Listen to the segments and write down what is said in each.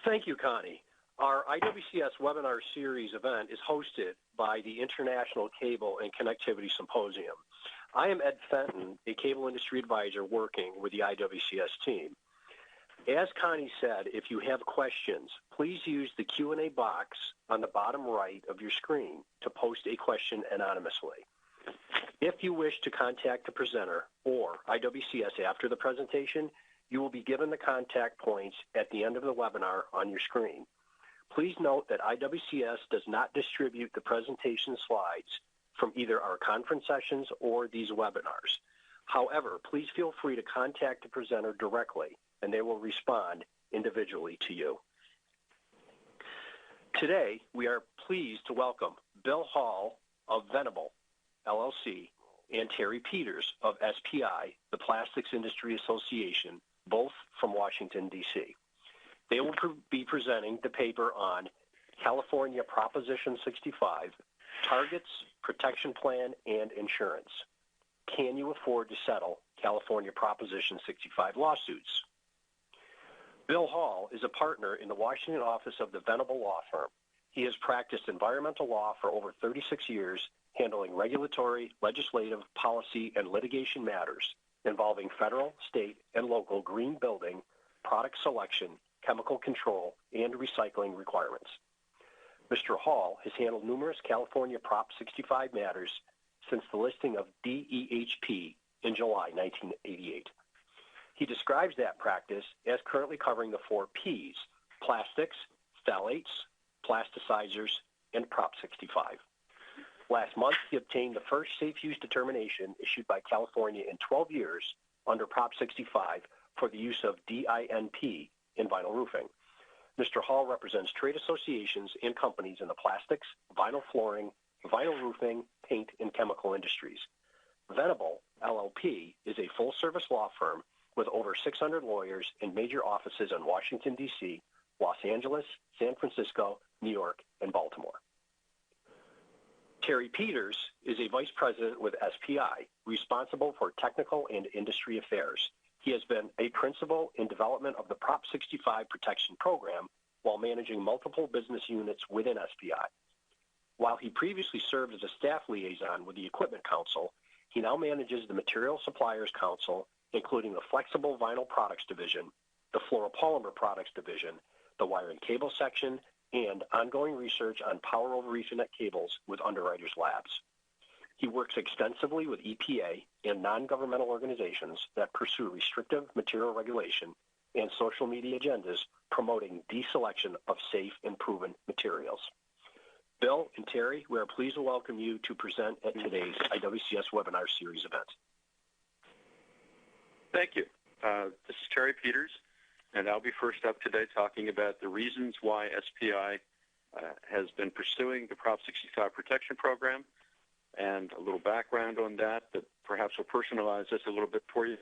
Thank you, Connie. Our IWCS webinar series event is hosted by the International Cable and Connectivity Symposium. I am Ed Fenton, a cable industry advisor working with the IWCS team. As Connie said, if you have questions, please use the Q&A box on the bottom right of your screen to post a question anonymously. If you wish to contact the presenter or IWCS after the presentation, you will be given the contact points at the end of the webinar on your screen. Please note that IWCS does not distribute the presentation slides from either our conference sessions or these webinars. However, please feel free to contact the presenter directly, and they will respond individually to you. Today, we are pleased to welcome Bill Hall of Venable, LLC, and Terry Peters of SPI, the Plastics Industry Association, both from Washington, D.C. They will be presenting the paper on California Proposition 65, Targets, Protection Plan, and Insurance. Can you afford to settle California Proposition 65 lawsuits? Bill Hall is a partner in the Washington office of the Venable Law Firm. He has practiced environmental law for over 36 years, handling regulatory, legislative, policy, and litigation matters involving federal, state, and local green building, product selection, chemical control, and recycling requirements. Mr. Hall has handled numerous California Prop 65 matters since the listing of DEHP in July 1988. He describes that practice as currently covering the 4 Ps: plastics, phthalates, plasticizers, and Prop 65. Last month, he obtained the first safe use determination issued by California in 12 years under Prop 65 for the use of DINP in vinyl roofing. Mr. Hall represents trade associations and companies in the plastics, vinyl flooring, vinyl roofing, paint, and chemical industries. Venable, LLP, is a full-service law firm with over 600 lawyers in major offices in Washington, D.C., Los Angeles, San Francisco, New York, and Baltimore. Terry Peters is a vice president with SPI, responsible for technical and industry affairs. He has been a principal in development of the Prop 65 protection program while managing multiple business units within SPI. While he previously served as a staff liaison with the Equipment Council, he now manages the Material Suppliers Council, including the Flexible Vinyl Products Division, the Fluoropolymer Products Division, the Wire and Cable Section, and ongoing research on power over Ethernet cables with Underwriters Labs. He works extensively with EPA and non-governmental organizations that pursue restrictive material regulation and social media agendas promoting deselection of safe and proven materials. Bill and Terry, we are pleased to welcome you to present at today's IWCS webinar series event. Thank you. This is Terry Peters, and I'll be first up today talking about the reasons why SPI has been pursuing the Prop 65 protection program and a little background on that perhaps will personalize this a little bit for you.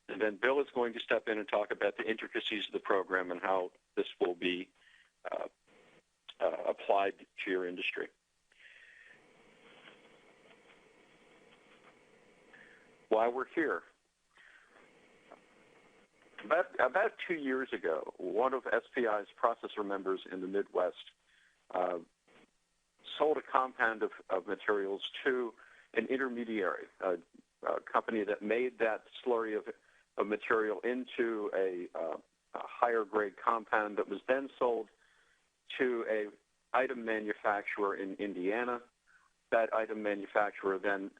And then Bill is going to step in and talk about the intricacies of the program and how this will be applied to your industry. Why we're here. About 2 years ago, one of SPI's processor members in the Midwest sold a compound of materials to an intermediary, a company that made that slurry of material into a higher grade compound that was then sold to an item manufacturer in Indiana. That item manufacturer then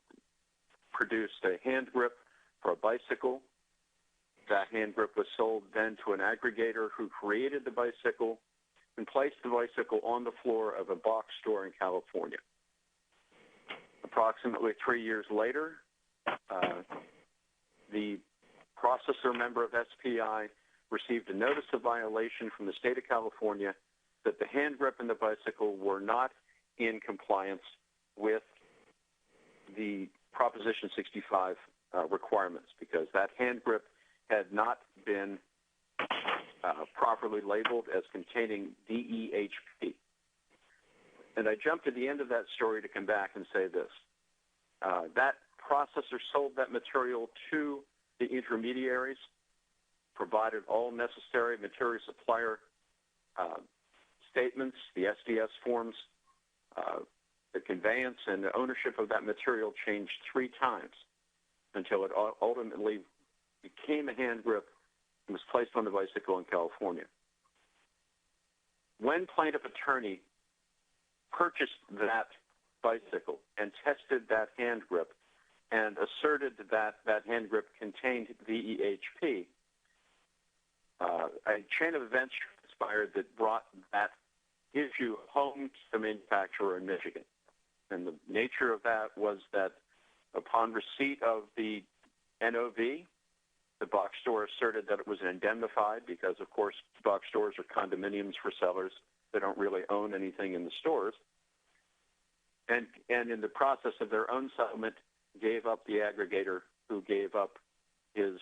produced a hand grip for a bicycle. That hand grip was sold then to an aggregator who created the bicycle and placed the bicycle on the floor of a box store in California. Approximately 3 years later, the processor member of SPI received a notice of violation from the state of California that the hand grip and the bicycle were not in compliance with the Proposition 65 requirements because that hand grip had not been properly labeled as containing DEHP. And I jumped to the end of that story to come back and say this. That processor sold that material to the intermediaries, provided all necessary material supplier statements, the SDS forms, the conveyance and the ownership of that material changed 3 times until it ultimately became a hand grip and was placed on the bicycle in California. When plaintiff attorney purchased that bicycle and tested that hand grip and asserted that that hand grip contained VEHP, a chain of events transpired that brought that issue home to the manufacturer in Michigan. And the nature of that was that upon receipt of the NOV, the box store asserted that it was indemnified because, of course, box stores are condominiums for sellers. They don't really own anything in the stores. And in the process of their own settlement, gave up the aggregator, who gave up his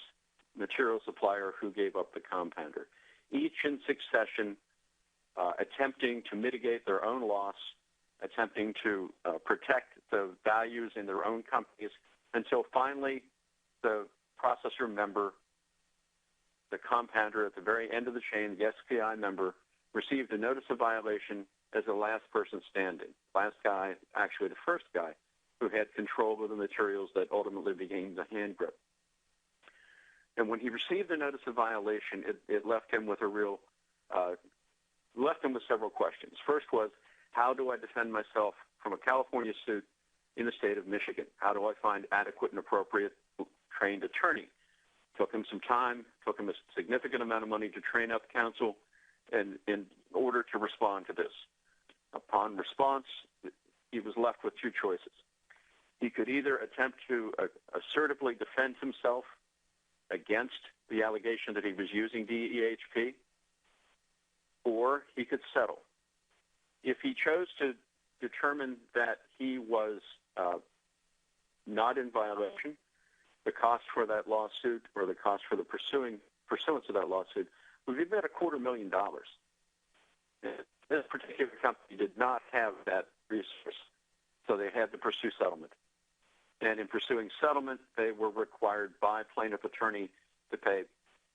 material supplier, who gave up the compounder, each in succession attempting to mitigate their own loss, attempting to protect the values in their own companies, until finally the processor member, the compounder at the very end of the chain, the SPI member, received a notice of violation as the last person standing, last guy, actually the first guy, who had control of the materials that ultimately became the hand grip. And when he received the notice of violation, it left him with left him with several questions. First was, how do I defend myself from a California suit in the state of Michigan? How do I find adequate and appropriate trained attorney? Took him some time, took him a significant amount of money to train up counsel in order to respond to this. Upon response, he was left with 2 choices. He could either attempt to assertively defend himself against the allegation that he was using DEHP, or he could settle. If he chose to determine that he was not in violation, the cost for that lawsuit or the cost for the pursuance of that lawsuit would be about $250,000. This particular company did not have that resource, so they had to pursue settlement. And in pursuing settlement, they were required by plaintiff attorney to pay,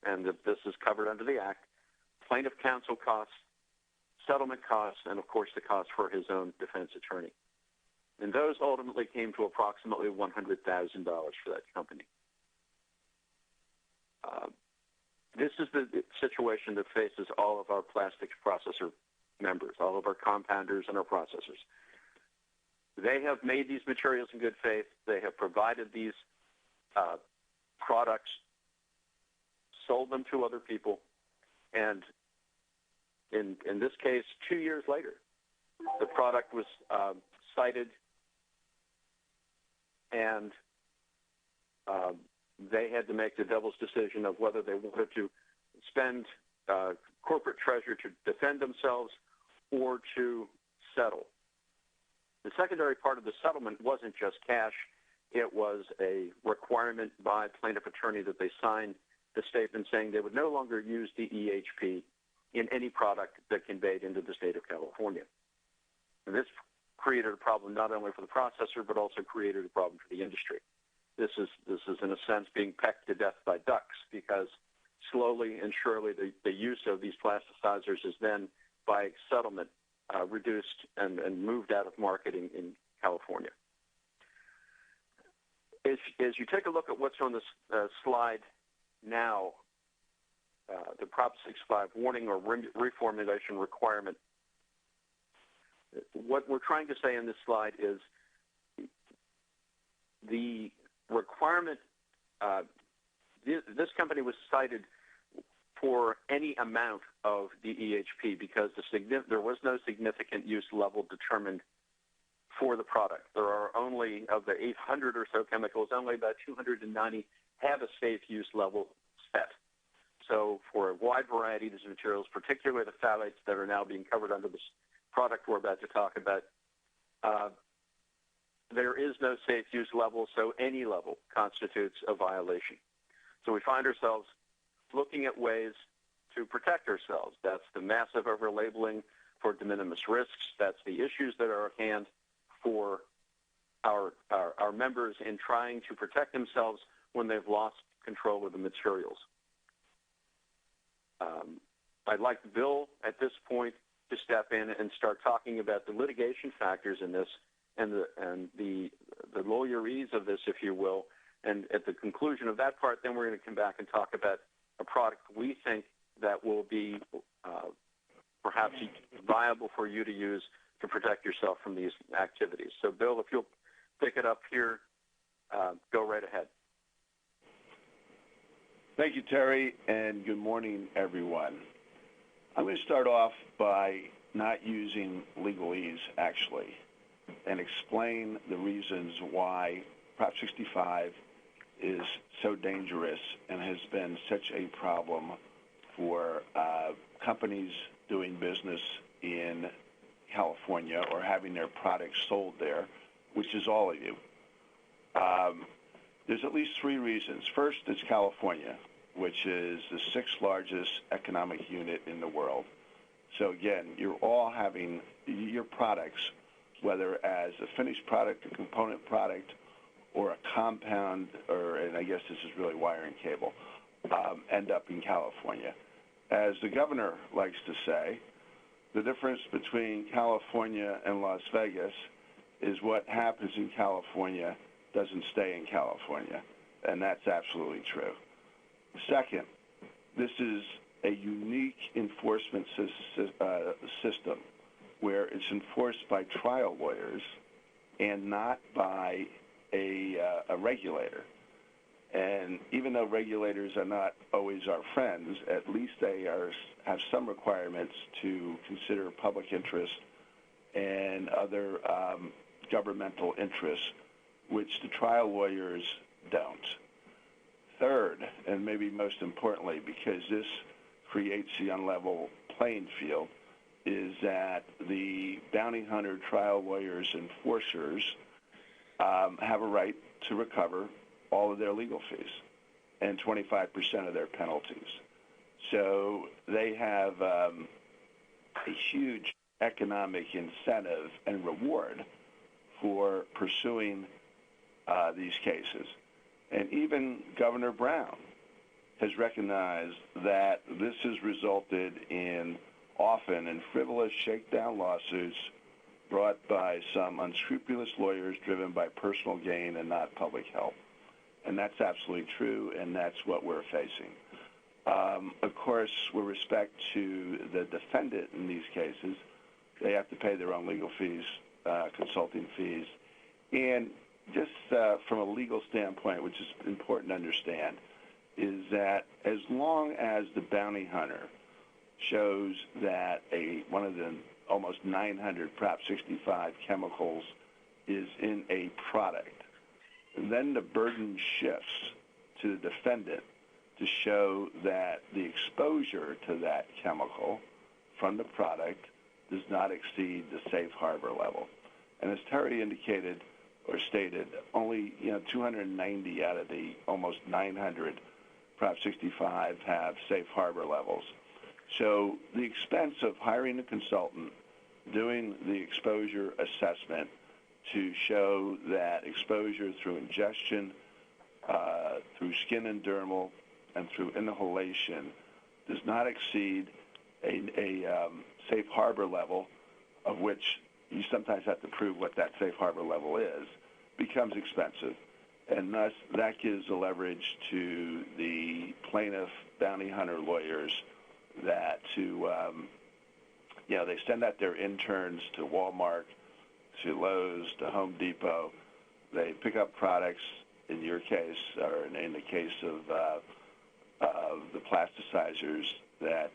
and this is covered under the Act, plaintiff counsel costs, settlement costs, and, of course, the cost for his own defense attorney. And those ultimately came to approximately $100,000 for that company. This is the situation that faces all of our plastics processor members, all of our compounders and our processors. They have made these materials in good faith. They have provided these products, sold them to other people, and in this case, 2 years later, the product was cited, and they had to make the devil's decision of whether they wanted to spend corporate treasure to defend themselves or to settle. The secondary part of the settlement wasn't just cash. It was a requirement by plaintiff attorney that they sign the statement saying they would no longer use DEHP in any product that conveyed into the state of California. And this created a problem not only for the processor, but also created a problem for the industry. This is in a sense being pecked to death by ducks, because slowly and surely the use of these plasticizers is then, by settlement, reduced and moved out of marketing in California. As you take a look at what's on this slide now, the Prop 65 warning or reformulation requirement, what we're trying to say in this slide is the requirement, this company was cited for any amount of DEHP because there was no significant use level determined for the product. There are only, of the 800 or so chemicals, only about 290 have a safe use level set. So for a wide variety of these materials, particularly the phthalates that are now being covered under this product we're about to talk about, there is no safe use level, so any level constitutes a violation. So we find ourselves looking at ways to protect ourselves. That's the massive overlabeling for de minimis risks. That's the issues that are at hand for our members in trying to protect themselves when they've lost control of the materials. I'd like Bill at this point and start talking about the litigation factors in this and the lawyerese of this, if you will. And at the conclusion of that part, then we're going to come back and talk about a product we think that will be perhaps viable for you to use to protect yourself from these activities. So, Bill, if you'll pick it up here, go right ahead. Thank you, Terry, and good morning, everyone. I'm going to start off by not using legalese, actually, and explain the reasons why Prop 65 is so dangerous and has been such a problem for companies doing business in California or having their products sold there, which is all of you. There's at least three reasons. First, it's California, which is the sixth largest economic unit in the world. So again, you're all having your products, whether as a finished product, a component product, or a compound, and I guess this is really wire and cable, end up in California. As the governor likes to say, the difference between California and Las Vegas is what happens in California doesn't stay in California, and that's absolutely true. Second, this is a unique enforcement system where it's enforced by trial lawyers and not by a regulator. And even though regulators are not always our friends, at least they have some requirements to consider public interest and other governmental interests, which the trial lawyers don't. Third, and maybe most importantly, because this creates the unlevel playing field, is that the bounty hunter trial lawyers and enforcers have a right to recover all of their legal fees and 25% of their penalties. So they have a huge economic incentive and reward for pursuing these cases. And even Governor Brown has recognized that this has resulted in often in frivolous shakedown lawsuits brought by some unscrupulous lawyers driven by personal gain and not public health. And that's absolutely true, and that's what we're facing. Of course, with respect to the defendant in these cases, they have to pay their own legal fees, consulting fees. And just from a legal standpoint, which is important to understand, is that as long as the bounty hunter shows that one of the almost 900 Prop 65 chemicals is in a product, then the burden shifts to the defendant to show that the exposure to that chemical from the product does not exceed the safe harbor level. And as Terry indicated or stated, only 290 out of the almost 900 Prop 65 have safe harbor levels. So the expense of hiring a consultant, doing the exposure assessment to show that exposure through ingestion, through skin and dermal, and through inhalation does not exceed a safe harbor level, of which you sometimes have to prove what that safe harbor level is, becomes expensive. And thus, that gives a leverage to the plaintiff bounty hunter lawyers that they send out their interns to Walmart, to Lowe's, to Home Depot. They pick up products, in your case, or in the case of the plasticizers that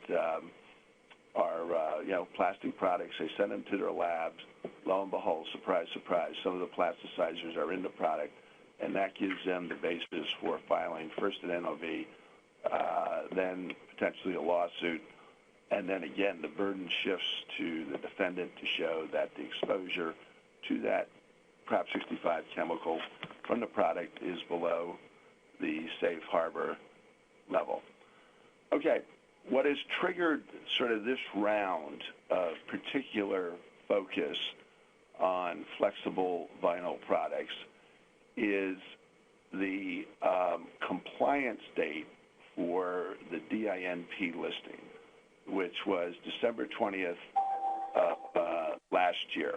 are, plastic products. They send them to their labs. Lo and behold, surprise, surprise, some of the plasticizers are in the product, and that gives them the basis for filing first an NOV, then potentially a lawsuit, and then again the burden shifts to the defendant to show that the exposure to that Prop 65 chemical from the product is below the safe harbor level. Okay, what has triggered sort of this round of particular focus on flexible vinyl products is the compliance date for the DINP listing, which was December 20th, of last year.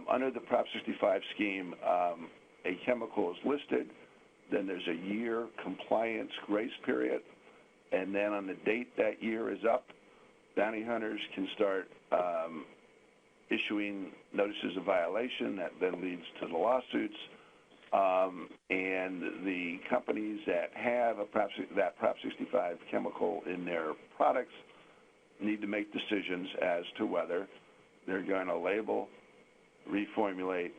Under the Prop 65 scheme, a chemical is listed, then there's a year compliance grace period, and then on the date that year is up, bounty hunters can start issuing notices of violation. That then leads to the lawsuits. And the companies that have that Prop 65 chemical in their products need to make decisions as to whether they're going to label, reformulate,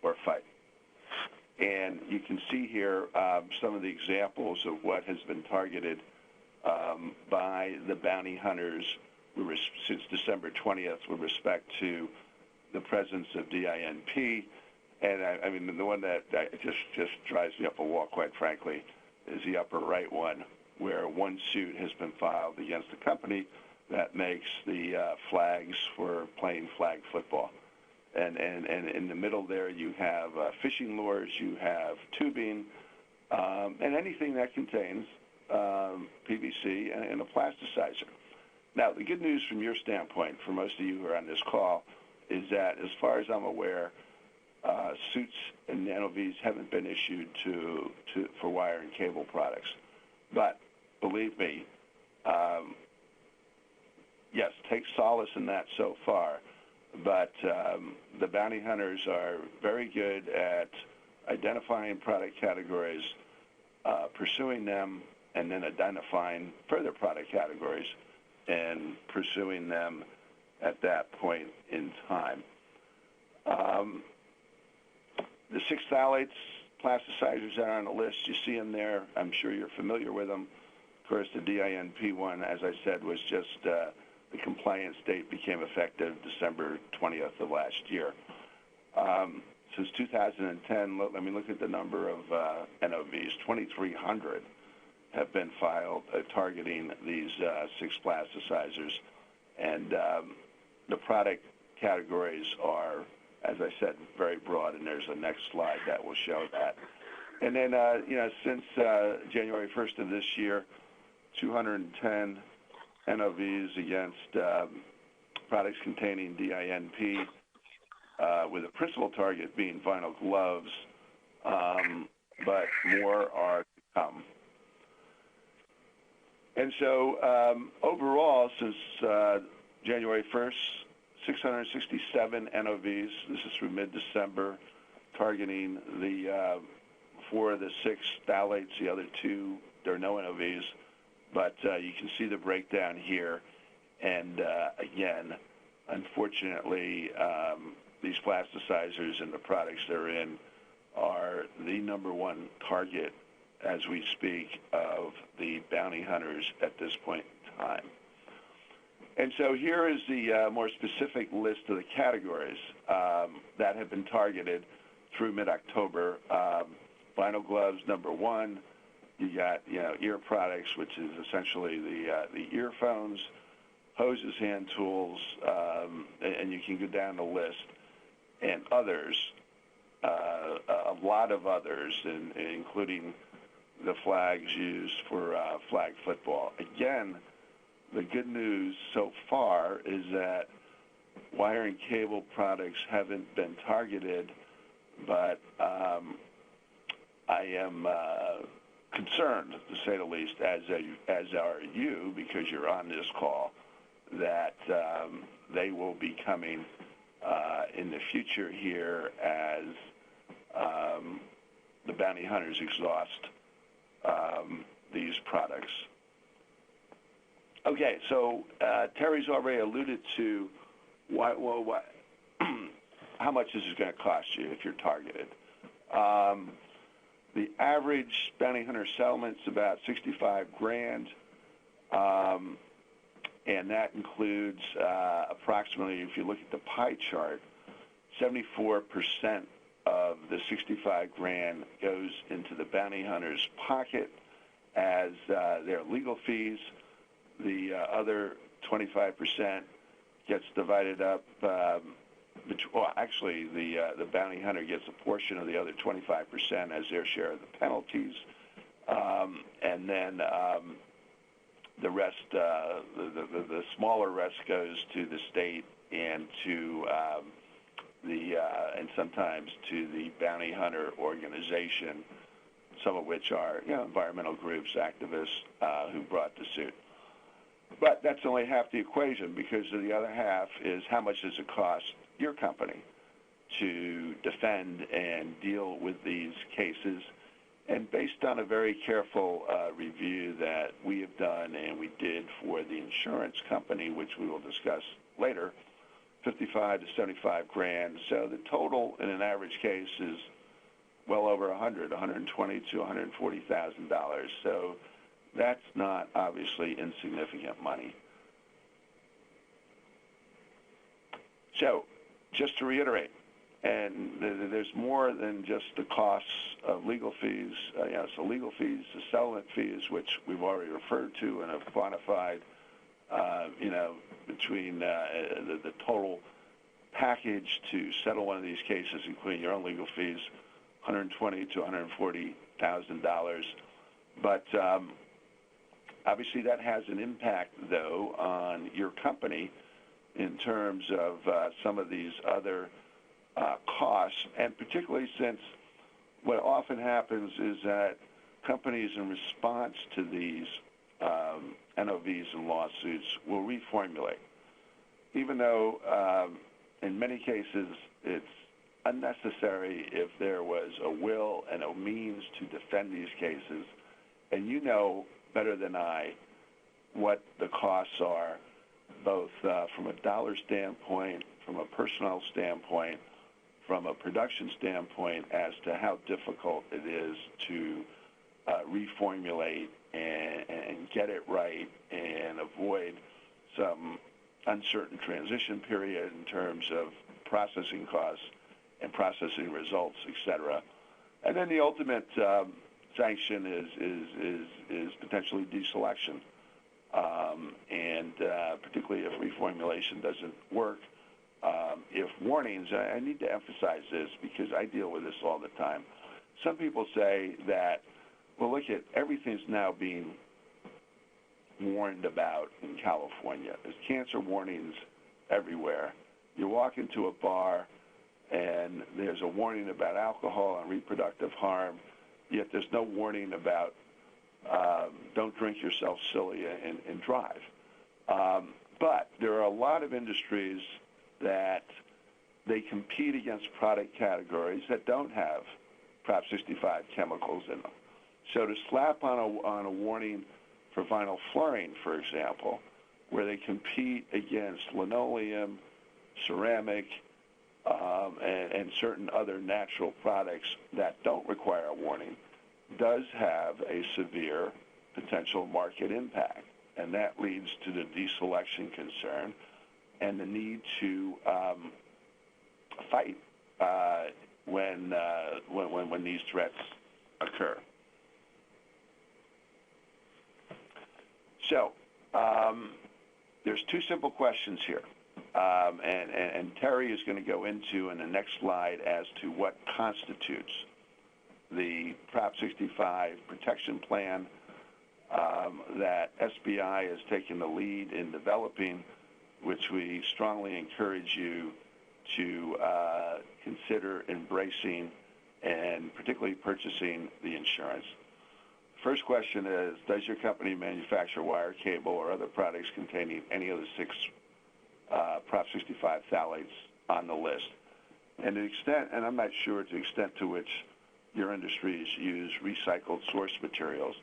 or fight. And you can see here some of the examples of what has been targeted by the bounty hunters since December 20th with respect to the presence of DINP. And I mean, the one that just drives me up a wall, quite frankly, is the upper right one, where one suit has been filed against a company that makes the flags for playing flag football. And in the middle there, you have fishing lures, you have tubing, and anything that contains PVC and a plasticizer. Now, the good news from your standpoint, for most of you who are on this call, is that as far as I'm aware, suits and NOVs haven't been issued for wire and cable products. But believe me, yes, take solace in that so far. But the bounty hunters are very good at identifying product categories, pursuing them, and then identifying further product categories and pursuing them at that point in time. The 6 phthalates, plasticizers that are on the list, you see them there. I'm sure you're familiar with them. Of course, the DINP one, as I said, was just the compliance date became effective December 20th of last year. Since 2010, let me look at the number of NOVs. 2,300 have been filed targeting these 6 plasticizers. And the product categories are, as I said, very broad, and there's a next slide that will show that. And then, since January 1st of this year, 210 NOVs against products containing DINP, with a principal target being vinyl gloves, but more are to come. And so overall, since January 1st, 667 NOVs, this is through mid-December, targeting the 4 of the 6 phthalates, the other 2, there are no NOVs, but you can see the breakdown here. And again, unfortunately, these plasticizers and the products they're in are the number one target as we speak of the bounty hunters at this point in time. And so here is the more specific list of the categories that have been targeted through mid-October. Vinyl gloves, number 1. You got, ear products, which is essentially the earphones, hoses, hand tools, and you can go down the list, and others, a lot of others, including the flags used for flag football. Again, the good news so far is that wire and cable products haven't been targeted, but I am concerned, to say the least, as are you, because you're on this call, that they will be coming in the future here as the bounty hunters exhaust these products. Okay, so Terry's already alluded to how much this is going to cost you if you're targeted. The average bounty hunter settlement's about $65,000, and that includes approximately, if you look at the pie chart, 74% of the $65,000 goes into the bounty hunter's pocket as their legal fees. The other 25% gets divided up. Actually, the bounty hunter gets a portion of the other 25% as their share of the penalties, and then The rest, the smaller rest goes to the state and to and sometimes to the bounty hunter organization, some of which are environmental groups, activists who brought the suit. But that's only half the equation, because the other half is how much does it cost your company to defend and deal with these cases. And based on a very careful review that we have done and we did for the insurance company, which we will discuss later, 55 to 75 grand. So the total in an average case is well over 120 to $140,000. So that's not obviously insignificant money. So just to reiterate, and there's more than just the costs of legal fees. So legal fees, the settlement fees, which we've already referred to and have quantified, between the total package to settle one of these cases, including your own legal fees, $120,000 to $140,000. But obviously that has an impact, though, on your company in terms of some of these other costs, and particularly since what often happens is that companies, in response to these NOVs and lawsuits, will reformulate, even though in many cases it's unnecessary if there was a will and a means to defend these cases. And you know better than I what the costs are, both from a dollar standpoint, from a personnel standpoint, from a production standpoint, as to how difficult it is to reformulate and get it right and avoid some uncertain transition period in terms of processing costs and processing results, et cetera. And then the ultimate sanction is potentially deselection. And particularly if reformulation doesn't work, if warnings, I need to emphasize this because I deal with this all the time. Some people say that, well, look at everything's now being warned about in California. There's cancer warnings everywhere. You walk into a bar and there's a warning about alcohol and reproductive harm, yet there's no warning about don't drink yourself silly and drive. But there are a lot of industries that they compete against product categories that don't have Prop 65 chemicals in them. So to slap on a warning for vinyl fluorine, for example, where they compete against linoleum, ceramic, and certain other natural products that don't require a warning, does have a severe potential market impact. And that leads to the deselection concern and the need to fight when these threats occur. So there's two simple questions here. And Terry is going to go into in the next slide as to what constitutes the Prop 65 protection plan that SBI has taken the lead in developing, which we strongly encourage you to consider embracing and particularly purchasing the insurance. First question is, does your company manufacture wire, cable, or other products containing any of the 6 Prop 65 phthalates on the list? And to the extent, and I'm not sure to the extent to which your industries use recycled source materials,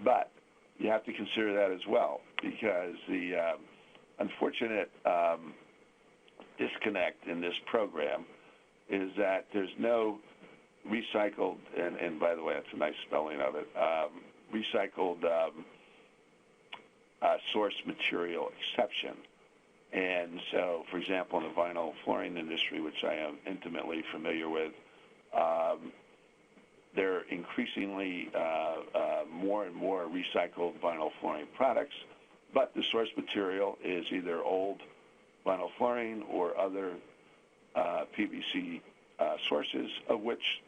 but you have to consider that as well, because the unfortunate disconnect in this program is that there's no recycled, and by the way, that's a nice spelling of it, recycled source material exception. And so, for example, in the vinyl flooring industry, which I am intimately familiar with, there are increasingly more and more recycled vinyl flooring products, but the source material is either old vinyl flooring or other PVC sources, of which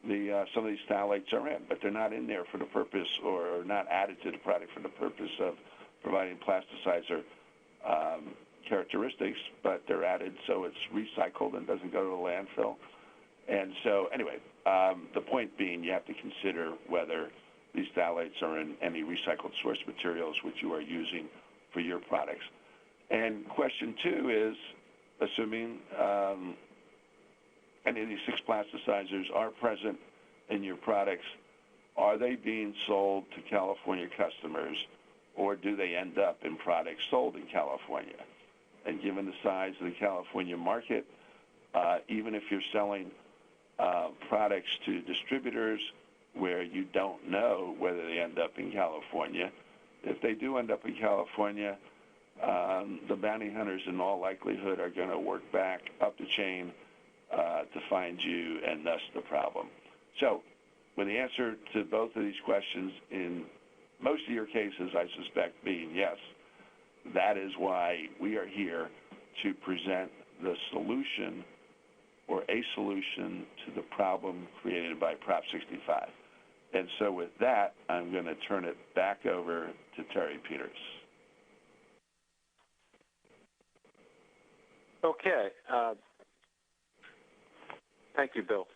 some of these phthalates are in, but they're not in there for the purpose, or not added to the product for the purpose of providing plasticizer characteristics, but they're added so it's recycled and doesn't go to the landfill. And so, anyway, the point being, you have to consider whether these phthalates are in any recycled source materials which you are using for your products. And question two is, assuming any of these 6 plasticizers are present in your products, are they being sold to California customers, or do they end up in products sold in California? And given the size of the California market, even if you're selling products to distributors where you don't know whether they end up in California, if they do end up in California, the bounty hunters in all likelihood are going to work back up the chain to find you, and thus the problem. So, with the answer to both of these questions in most of your cases, I suspect, being yes, that is why we are here to present the solution or a solution to the problem created by Prop 65. And so with that, I'm going to turn it back over to Terry Peters. Okay. Thank you, Bill.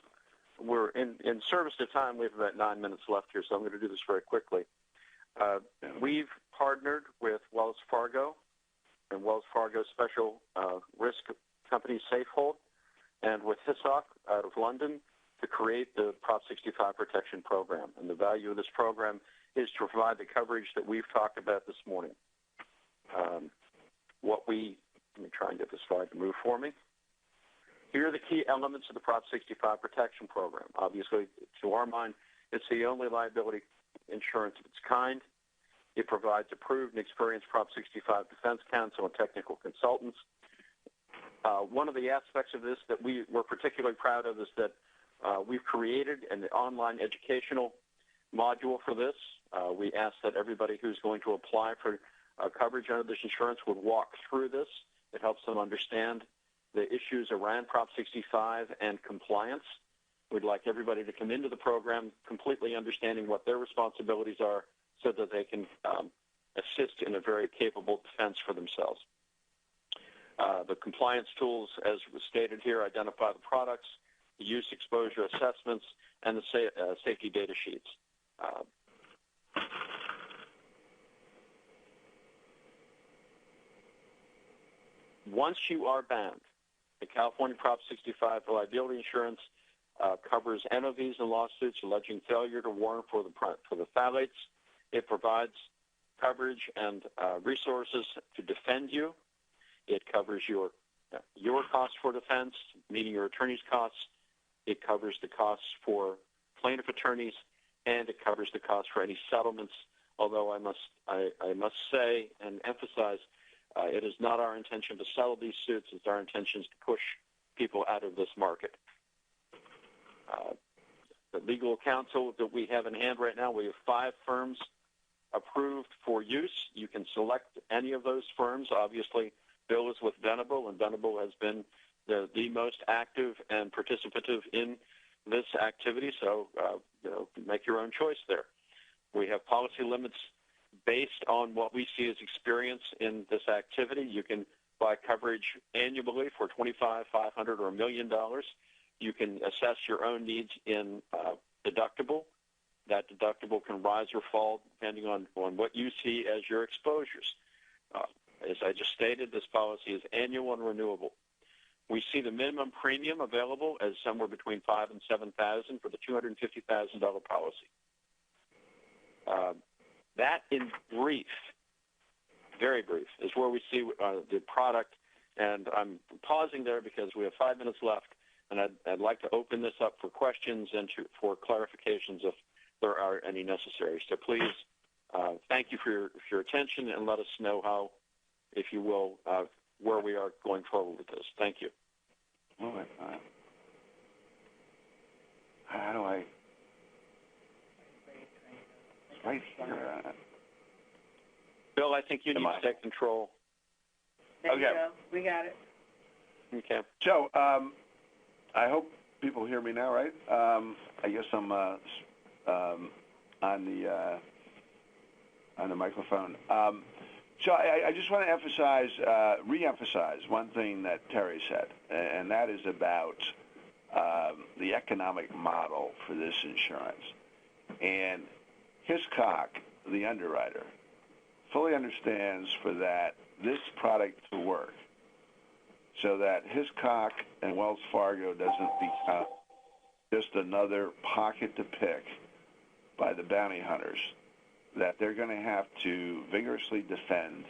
We're in service to time. We have about 9 minutes left here, so I'm going to do this very quickly. We've partnered with Wells Fargo and Wells Fargo Special Risk Company Safehold and with Hissock out of London to create the Prop 65 Protection Program. And the value of this program is to provide the coverage that we've talked about this morning. Let me try and get this slide to move for me. Here are the key elements of the Prop 65 Protection Program. Obviously, to our mind, it's the only liability insurance of its kind. It provides approved and experienced Prop 65 defense counsel and technical consultants. One of the aspects of this that we're particularly proud of is that we've created an online educational module for this. We ask that everybody who's going to apply for coverage under this insurance would walk through this. It helps them understand the issues around Prop 65 and compliance. We'd like everybody to come into the program completely understanding what their responsibilities are so that they can assist in a very capable defense for themselves. The compliance tools, as was stated here, identify the products, the use exposure assessments, and the safety data sheets. Once you are banned, the California Prop 65 liability insurance covers NOVs and lawsuits alleging failure to warn for the phthalates. It provides coverage and resources to defend you. It covers your costs for defense, meaning your attorney's costs. It covers the costs for plaintiff attorneys, and it covers the costs for any settlements. Although I must say and emphasize, it is not our intention to settle these suits. It's our intention to push people out of this market. The legal counsel that we have in hand right now, we have 5 firms approved for use. You can select any of those firms. Obviously, Bill is with Venable, and Venable has been the most active and participative in this activity. So, make your own choice there. We have policy limits based on what we see as experience in this activity. You can buy coverage annually for $25,000, $500, or $1 million. You can assess your own needs in deductible. That deductible can rise or fall depending on what you see as your exposures. As I just stated, this policy is annual and renewable. We see the minimum premium available as somewhere between $5,000 and $7,000 for the $250,000 policy. That, in brief, very brief, is where we see the product. And I'm pausing there because we have 5 minutes left, and I'd like to open this up for questions and for clarifications if there are any necessary. So please, thank you for your attention, and let us know how, if you will, where we are going forward with this. Thank you. All right. How do I? Right here. Bill, I think you need to take control. There you go. We got it. Okay. So, I hope people hear me now, right? I guess I'm on the microphone. So I just want to emphasize, re-emphasize one thing that Terry said, and that is about the economic model for this insurance. And Hiscock, the underwriter, fully understands for that this product to work so that Hiscock and Wells Fargo doesn't become just another pocket to pick by the bounty hunters, that they're going to have to vigorously defend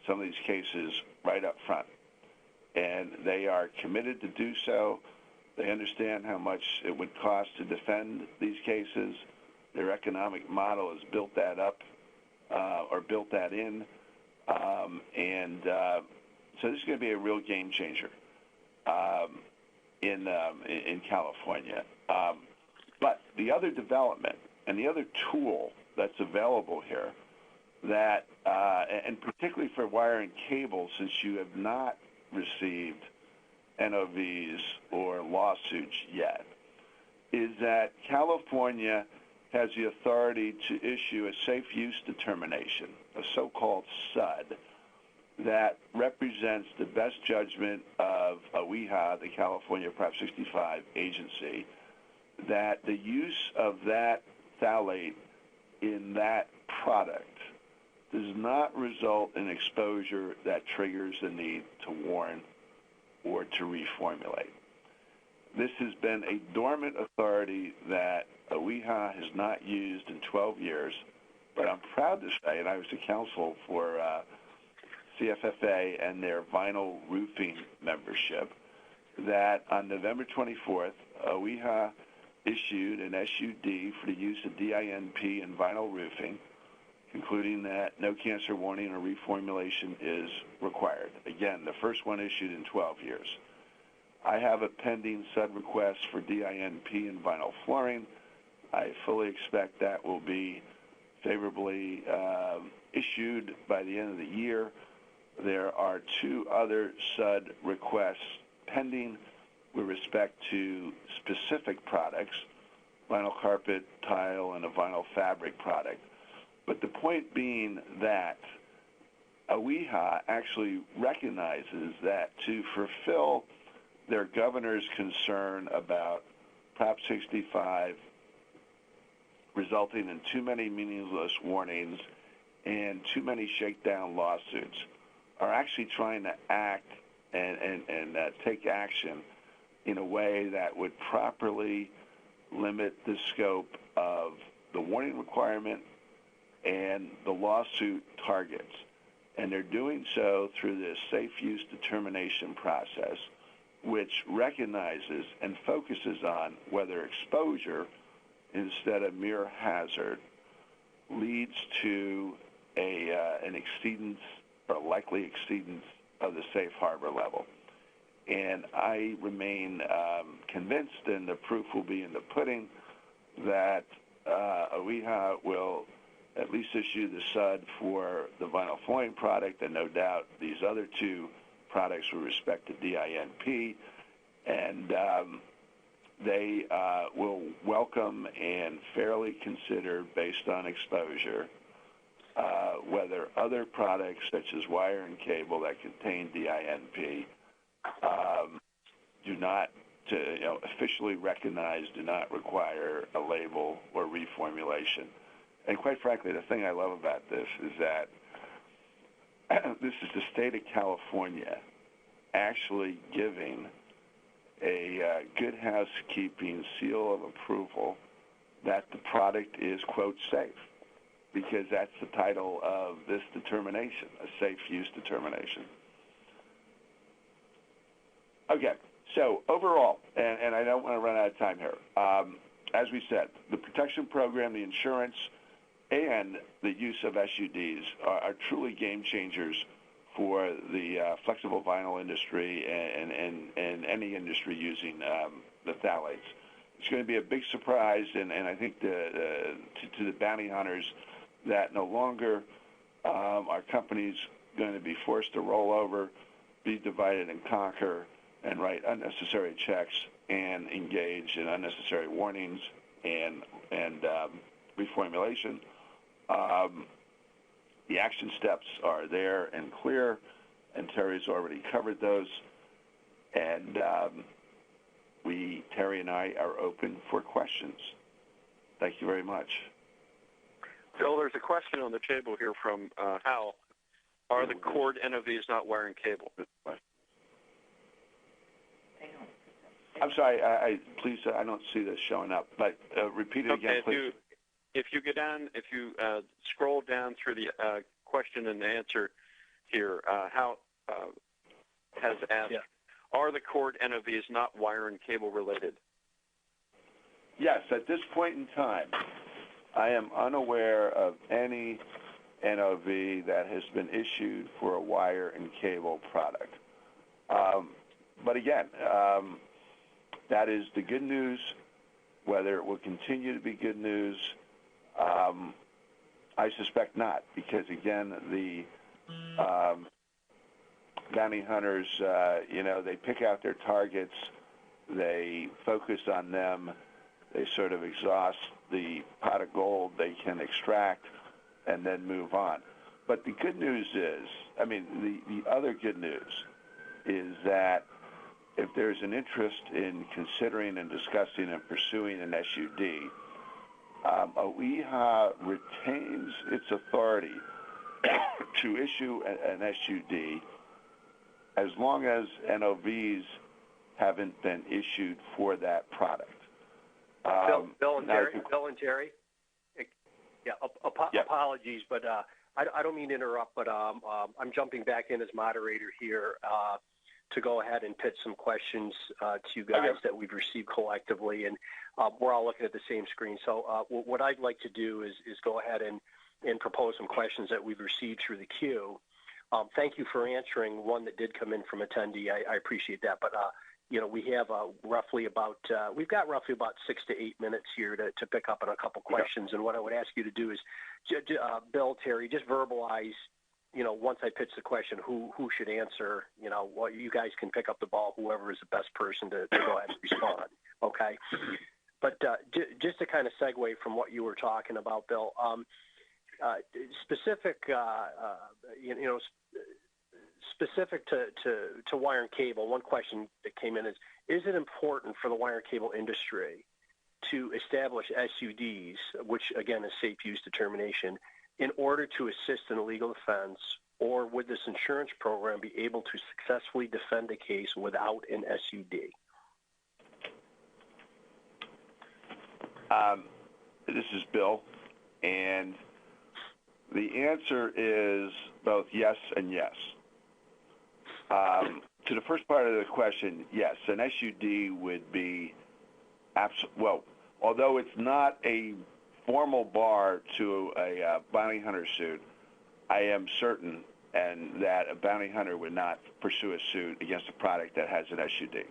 some of these cases right up front. And they are committed to do so. They understand how much it would cost to defend these cases. Their economic model has built that up or built that in. So this is going to be a real game changer in California. But the other development and the other tool that's available here that, and particularly for wire and cable, since you have not received NOVs or lawsuits yet, is that California has the authority to issue a safe use determination, a so-called SUD, that represents the best judgment of OEHA, the California Prop 65 agency, that the use of that phthalate in that product does not result in exposure that triggers the need to warn or to reformulate. This has been a dormant authority that OEHA has not used in 12 years, but I'm proud to say, and I was the counsel for CFFA and their vinyl roofing membership, that on November 24th, OEHA issued an SUD for the use of DINP in vinyl roofing, concluding that no cancer warning or reformulation is required. Again, the first one issued in 12 years. I have a pending SUD request for DINP in vinyl flooring. I fully expect that will be favorably issued by the end of the year. There are two other SUD requests pending with respect to specific products, vinyl carpet, tile, and a vinyl fabric product. But the point being that OEHA actually recognizes that to fulfill their governor's concern about Prop 65 resulting in too many meaningless warnings and too many shakedown lawsuits, are actually trying to act and take action in a way that would properly limit the scope of the warning requirement and the lawsuit targets. And they're doing so through this safe use determination process, which recognizes and focuses on whether exposure instead of mere hazard leads to an exceedance or likely exceedance of the safe harbor level. And I remain convinced, and the proof will be in the pudding, that OEHA will at least issue the SUD for the vinyl flooring product, and no doubt these other two products with respect to DINP, and they will welcome and fairly consider, based on exposure, whether other products such as wire and cable that contain DINP do not, officially recognized, do not require a label or reformulation. And quite frankly, the thing I love about this is that this is the state of California actually giving a good housekeeping seal of approval that the product is, quote, safe, because that's the title of this determination, a safe use determination. Okay, so overall, and I don't want to run out of time here, as we said, the protection program, the insurance, and the use of SUDs are truly game changers for the flexible vinyl industry and any industry using the phthalates. It's going to be a big surprise, and I think to the bounty hunters that no longer are companies going to be forced to roll over, be divided and conquer, and write unnecessary checks and engage in unnecessary warnings and reformulation. the action steps are there and clear, and Terry's already covered those. And Terry and I are open for questions. Thank you very much. Bill, there's a question on the table here from Hal. Are the cord NOVs not wiring cable? I'm sorry, please, I don't see this showing up, but repeat it again, please. If you scroll down through the question and answer here, Hal has asked, are the cord NOVs not wire and cable related? Yes, at this point in time, I am unaware of any NOV that has been issued for a wire and cable product. But again, that is the good news. Whether it will continue to be good news, I suspect not, because again, the bounty hunters, they pick out their targets, they focus on them, they sort of exhaust the pot of gold they can extract, and then move on. But the good news is, the other good news is that if there's an interest in considering and discussing and pursuing an SUD, OEHA retains its authority to issue an SUD as long as NOVs haven't been issued for that product. Bill and Terry. Yeah, apologies, but I don't mean to interrupt, but I'm jumping back in as moderator here to go ahead and pitch some questions to you guys that we've received collectively, and we're all looking at the same screen. So what I'd like to do is go ahead and propose some questions that we've received through the queue. Thank you for answering one that did come in from attendee. I appreciate that, but we have roughly about 6 to 8 minutes here to pick up on a couple questions. And what I would ask you to do is, Bill, Terry, just verbalize, once I pitch the question, who should answer. What you guys can pick up the ball, whoever is the best person to go ahead and respond. Okay. But just to kind of segue from what you were talking about, Bill, specific to wire and cable, one question that came in is it important for the wire and cable industry to establish SUDs, which again is safe use determination, in order to assist in a legal defense, or would this insurance program be able to successfully defend a case without an SUD? This is Bill, and the answer is both yes and yes. To the first part of the question, yes, an SUD would be although it's not a formal bar to a bounty hunter suit, I am certain that a bounty hunter would not pursue a suit against a product that has an SUD.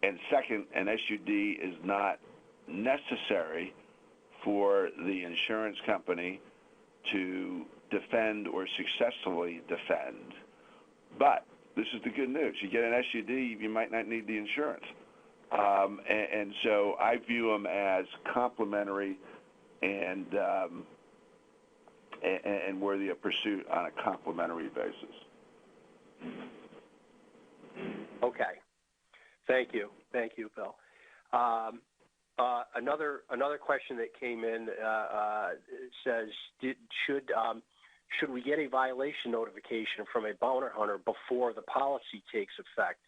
And second, an SUD is not necessary for the insurance company to defend or successfully defend. But this is the good news. You get an SUD, you might not need the insurance. And so I view them as complementary and worthy of pursuit on a complementary basis. Okay. Thank you, Bill. Another question that came in says, should we get a violation notification from a bounty hunter before the policy takes effect,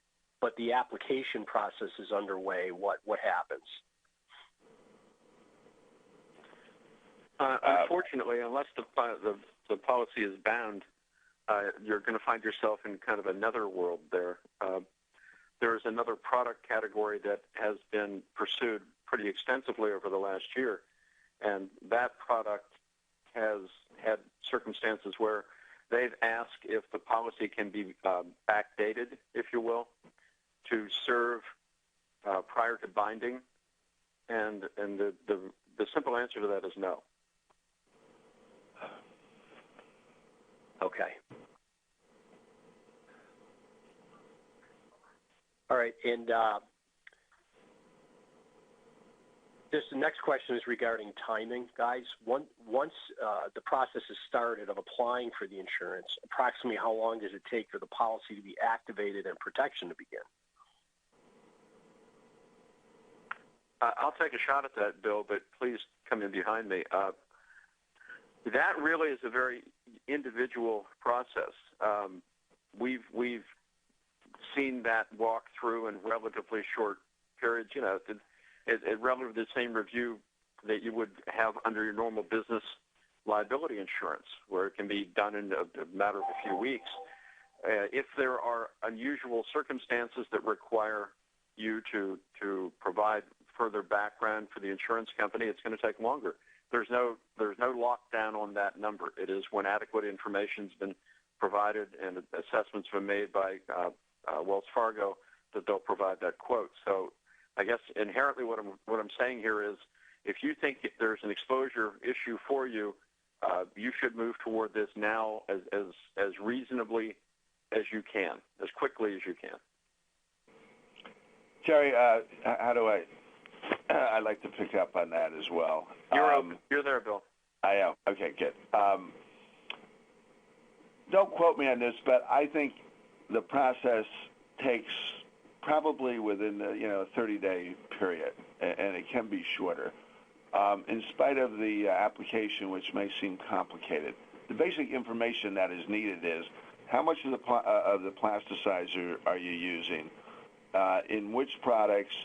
but the application process is underway? What happens? Unfortunately, unless the policy is bound, you're going to find yourself in kind of another world there. There's another product category that has been pursued pretty extensively over the last year, and that product has had circumstances where they've asked if the policy can be backdated, if you will, to serve prior to binding, and the simple answer to that is no. Okay. All right, and this next question is regarding timing, guys. Once the process is started of applying for the insurance, approximately how long does it take for the policy to be activated and protection to begin? I'll take a shot at that, Bill, but please come in behind me. That really is a very individual process. We've seen that walk through in relatively short periods. You know, it relatively the same review that you would have under your normal business liability insurance, where it can be done in a matter of a few weeks. If there are unusual circumstances that require you to provide further background for the insurance company, it's going to take longer. There's no lockdown on that number. It is when adequate information's been provided and assessments been made by Wells Fargo that they'll provide that quote. So I guess inherently what I'm saying here is, if you think there's an exposure issue for you, you should move toward this now as reasonably as you can, as quickly as you can. Terry, how do I'd like to pick up on that as well. You're there, Bill. I am. Okay, good. Don't quote me on this, but I think the process takes probably within a 30-day period, and it can be shorter. In spite of the application, which may seem complicated, the basic information that is needed is how much of the plasticizer are you using, in which products,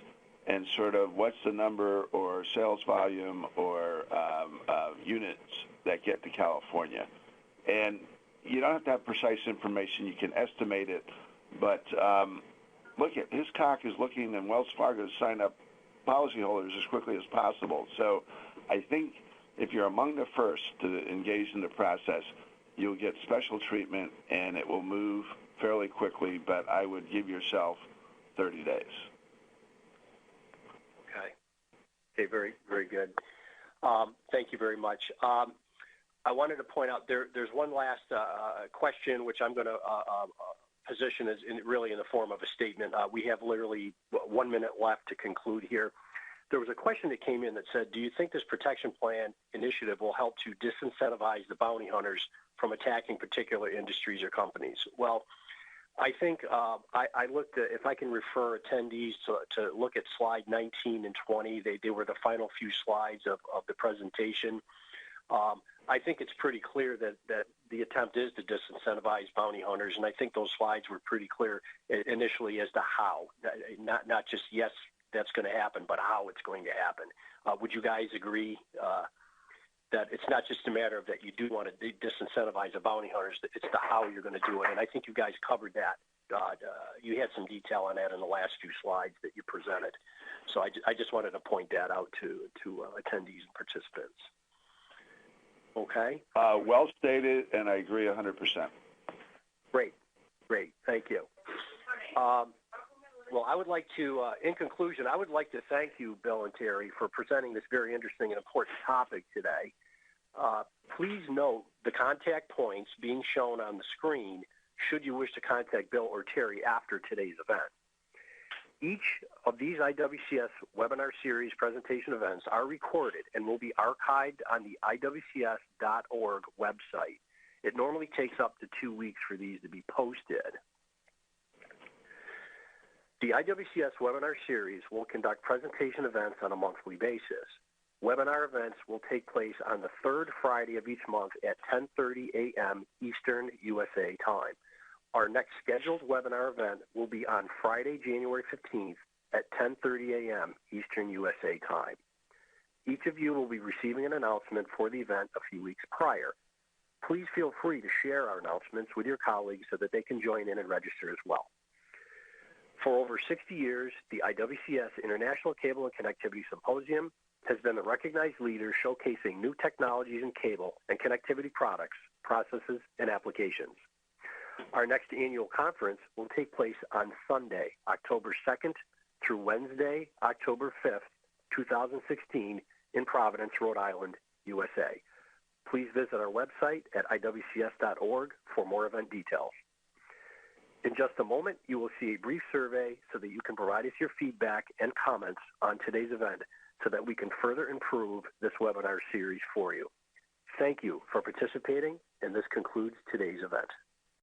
and sort of what's the number or sales volume or units that get to California. And you don't have to have precise information. You can estimate it. But look, at Hiscox is looking, and Wells Fargo to sign up policyholders as quickly as possible. So I think if you're among the first to engage in the process, you'll get special treatment, and it will move fairly quickly, but I would give yourself 30 days. Okay, very, very good. Thank you very much. I wanted to point out there's one last question, which I'm going to position as really in the form of a statement. We have literally 1 minute left to conclude here. There was a question that came in that said, do you think this protection plan initiative will help to disincentivize the bounty hunters from attacking particular industries or companies? Well, I think I looked at, if I can refer attendees to look at slide 19 and 20, they were the final few slides of the presentation. I think it's pretty clear that the attempt is to disincentivize bounty hunters, and I think those slides were pretty clear initially as to how, not just yes, that's going to happen, but how it's going to happen. Would you guys agree that it's not just a matter of that you do want to disincentivize the bounty hunters, it's the how you're going to do it? And I think you guys covered that. You had some detail on that in the last few slides that you presented. So I just wanted to point that out to attendees and participants. Okay? Well stated, and I agree 100%. Great. Thank you. Well, I would like to, in conclusion, I would like to thank you, Bill and Terry, for presenting this very interesting and important topic today. Please note the contact points being shown on the screen should you wish to contact Bill or Terry after today's event. Each of these IWCS webinar series presentation events are recorded and will be archived on the IWCS.org website. It normally takes up to 2 weeks for these to be posted. The IWCS webinar series will conduct presentation events on a monthly basis. Webinar events will take place on the third Friday of each month at 10:30 a.m. Eastern USA time. Our next scheduled webinar event will be on Friday, January 15th at 10:30 a.m. Eastern USA time. Each of you will be receiving an announcement for the event a few weeks prior. Please feel free to share our announcements with your colleagues so that they can join in and register as well. For over 60 years, the IWCS International Cable and Connectivity Symposium has been the recognized leader showcasing new technologies in cable and connectivity products, processes, and applications. Our next annual conference will take place on Sunday, October 2nd through Wednesday, October 5th, 2016 in Providence, Rhode Island, USA. Please visit our website at IWCS.org for more event details. In just a moment, you will see a brief survey so that you can provide us your feedback and comments on today's event so that we can further improve this webinar series for you. Thank you for participating, and this concludes today's event.